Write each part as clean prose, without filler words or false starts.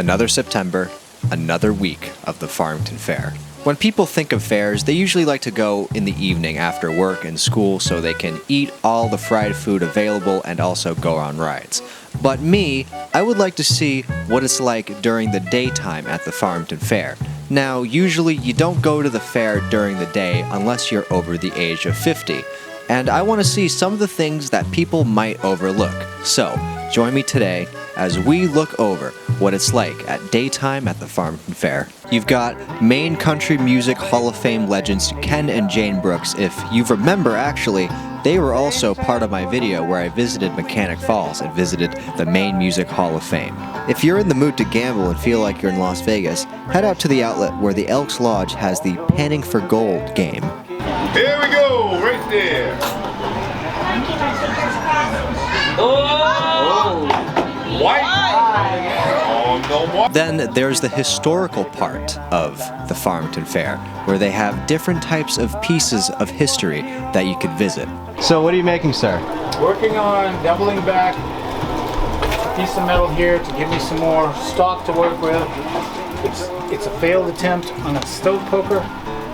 Another September, another week of the Farmington Fair. When people think of fairs, they usually like to go in the evening after work and school so they can eat all the fried food available and also go on rides. But me, I would like to see what it's like during the daytime at the Farmington Fair. Now, usually you don't go to the fair during the day unless you're over the age of 50. And I want to see some of the things that people might overlook. So, join me today as we look over what it's like at daytime at the Farmington Fair. You've got Maine Country Music Hall of Fame legends Ken and Jane Brooks. If you remember, actually, they were also part of my video where I visited Mechanic Falls and visited the Maine Music Hall of Fame. If you're in the mood to gamble and feel like you're in Las Vegas, head out to the outlet where the Elks Lodge has the Panning for Gold game. Here we go, right there. Oh! White. Then there's the historical part of the Farmington Fair, where they have different types of pieces of history that you could visit. So what are you making, sir? Working on doubling back a piece of metal here to give me some more stock to work with. It's a failed attempt on a stove poker,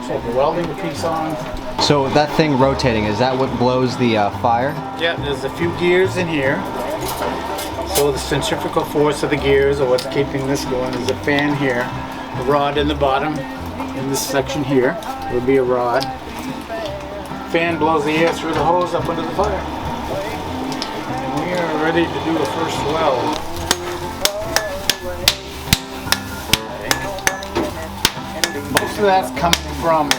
so I'll be welding the piece on. So that thing rotating, is that what blows the fire? Yeah, there's a few gears in here. So the centrifugal force of the gears are what's keeping this going. There's a fan here, a rod in the bottom, in this section here, there will be a rod. Fan blows the air through the hose up into the fire. And we are ready to do the first weld. Most of that's coming from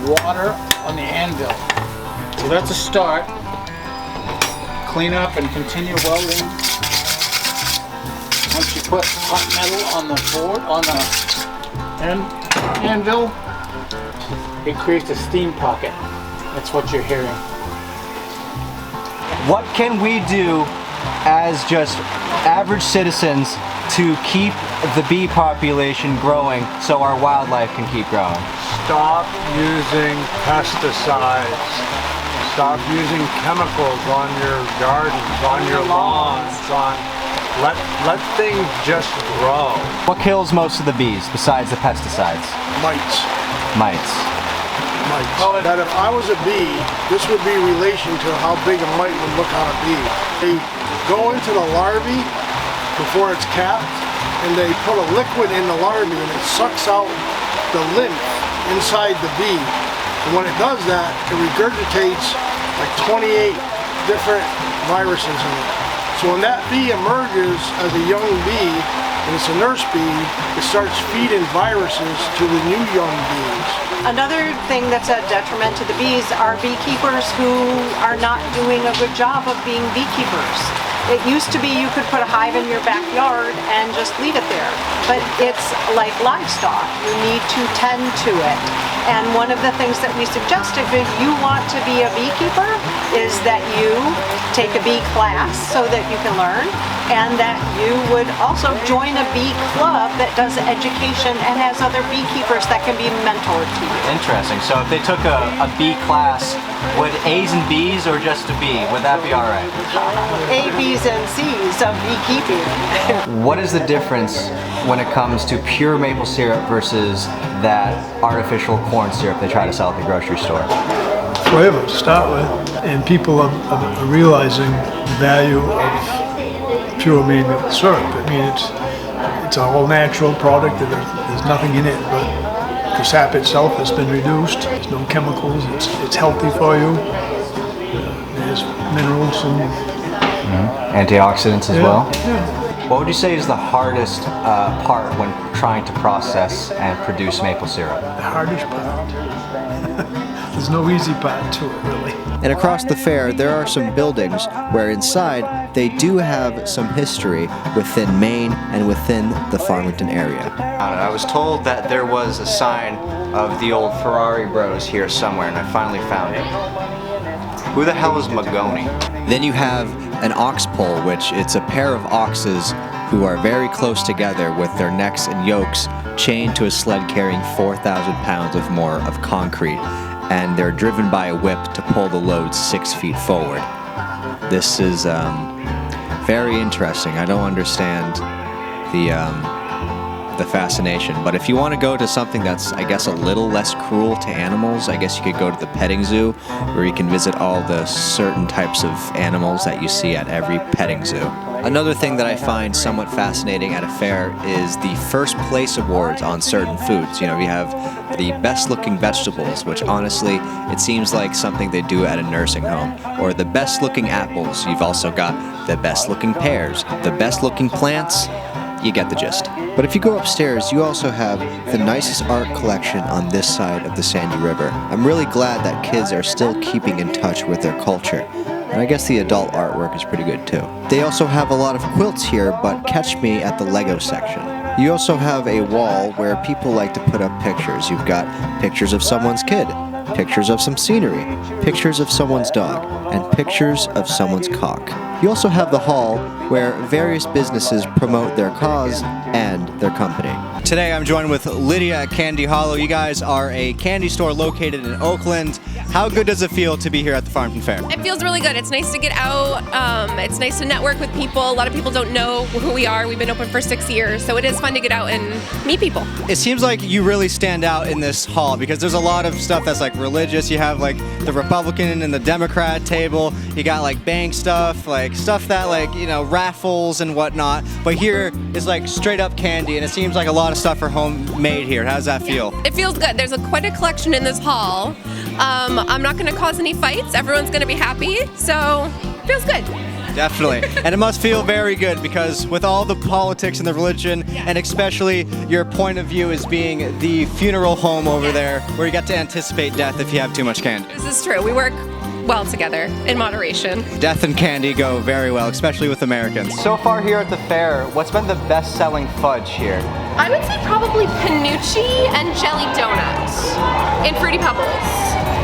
water on the anvil. So that's a start. Clean up and continue welding. Once you put hot metal on the board, on the anvil, it creates a steam pocket. That's what you're hearing. What can we do as just average citizens to keep the bee population growing so our wildlife can keep growing? Stop using pesticides. Stop using chemicals on your gardens, on your lawns, let things just grow. What kills most of the bees besides the pesticides? Mites. Mites. That if I was a bee, this would be in relation to how big a mite would look on a bee. They go into the larvae before it's capped, and they put a liquid in the larvae and it sucks out the lymph inside the bee. And when it does that, it regurgitates like 28 different viruses in it. So when that bee emerges as a young bee, and it's a nurse bee, it starts feeding viruses to the new young bees. Another thing that's a detriment to the bees are beekeepers who are not doing a good job of being beekeepers. It used to be you could put a hive in your backyard and just leave it there, but it's like livestock. You need to tend to it. And one of the things that we suggest if you want to be a beekeeper is that you take a bee class so that you can learn, and that you would also join a bee club that does education and has other beekeepers that can be mentored to you. Interesting. So if they took a bee class, would A's and B's or just a B? Would that be all right? A, B's, and C's of beekeeping. What is the difference when it comes to pure maple syrup versus that artificial corn syrup they try to sell at the grocery store? Flavor to start with, and people are realizing the value of pure maple syrup. I mean, it's a whole natural product. There's nothing in it, but the sap itself has been reduced. There's no chemicals. It's healthy for you. There's minerals and antioxidants as well. Yeah. What would you say is the hardest part when trying to process and produce maple syrup? The hardest part. There's no easy part to it, really. And across the fair, there are some buildings where inside they do have some history within Maine and within the Farmington area. I was told that there was a sign of the old Ferrari Bros here somewhere, and I finally found it. Who the hell is Magoni? Then you have an ox pole, which it's a pair of oxes who are very close together with their necks and yokes chained to a sled carrying 4,000 pounds of more of concrete, and they're driven by a whip to pull the load 6 feet forward. This is very interesting. I don't understand the fascination. But if you want to go to something that's, I guess, a little less cruel to animals, I guess you could go to the petting zoo, where you can visit all the certain types of animals that you see at every petting zoo. Another thing that I find somewhat fascinating at a fair is the first place awards on certain foods. You know, we have the best looking vegetables, which honestly, it seems like something they do at a nursing home. Or the best looking apples. You've also got the best looking pears, the best looking plants. You get the gist. But if you go upstairs, you also have the nicest art collection on this side of the Sandy River. I'm really glad that kids are still keeping in touch with their culture. And I guess the adult artwork is pretty good too. They also have a lot of quilts here, but catch me at the Lego section. You also have a wall where people like to put up pictures. You've got pictures of someone's kid, pictures of some scenery, pictures of someone's dog, and pictures of someone's cock. You also have the hall where various businesses promote their cause and their company. Today I'm joined with Lydia at Candy Hollow. You guys are a candy store located in Oakland. How good does it feel to be here at the Farmington Fair? It feels really good. It's nice to get out. It's nice to network with people. A lot of people don't know who we are. We've been open for 6 years, so it is fun to get out and meet people. It seems like you really stand out in this hall because there's a lot of stuff that's like religious. You have like the Republican and the Democrat table. You got like bank stuff, like stuff that like, you know, raffles and whatnot. But here is like straight up candy, and it seems like a lot of stuff are homemade here. How does that feel? It feels good. There's quite a collection in this hall. I'm not going to cause any fights. Everyone's going to be happy, so it feels good. Definitely. And it must feel very good because with all the politics and the religion, and especially your point of view as being the funeral home over there where you get to anticipate death if you have too much candy. This is true. We work well together in moderation. Death and candy go very well, especially with Americans. So far here at the fair, what's been the best-selling fudge here? I would say probably Panucci and jelly donuts and Fruity Pebbles.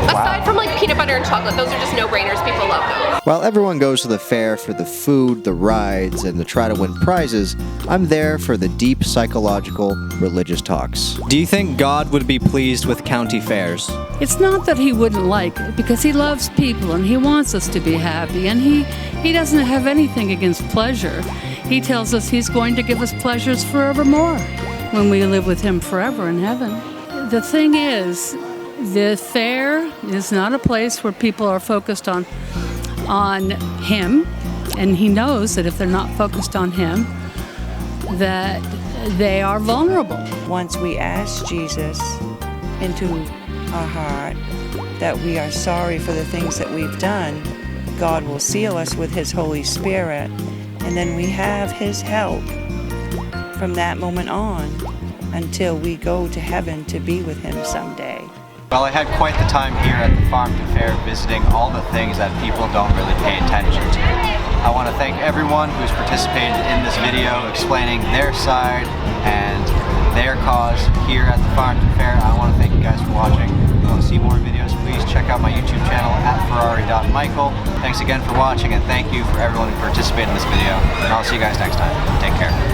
Aside from like peanut butter and chocolate, those are just no-brainers. People love those. While everyone goes to the fair for the food, the rides, and to try to win prizes, I'm there for the deep psychological religious talks. Do you think God would be pleased with county fairs? It's not that he wouldn't like it, because he loves people and he wants us to be happy, and he doesn't have anything against pleasure. He tells us he's going to give us pleasures forevermore when we live with him forever in heaven. The thing is, the fair is not a place where people are focused on him, and he knows that if they're not focused on him, that they are vulnerable. Once we ask Jesus into our heart that we are sorry for the things that we've done, God will seal us with his Holy Spirit, and then we have his help from that moment on until we go to heaven to be with him someday. Well, I had quite the time here at the Farmington Fair visiting all the things that people don't really pay attention to. I want to thank everyone who's participated in this video explaining their side and their cause here at the Farmington Fair. I want to thank you guys for watching. If you want to see more videos, please check out my YouTube channel at Ferrari.Michael. Thanks again for watching, and thank you for everyone who participated in this video. And I'll see you guys next time. Take care.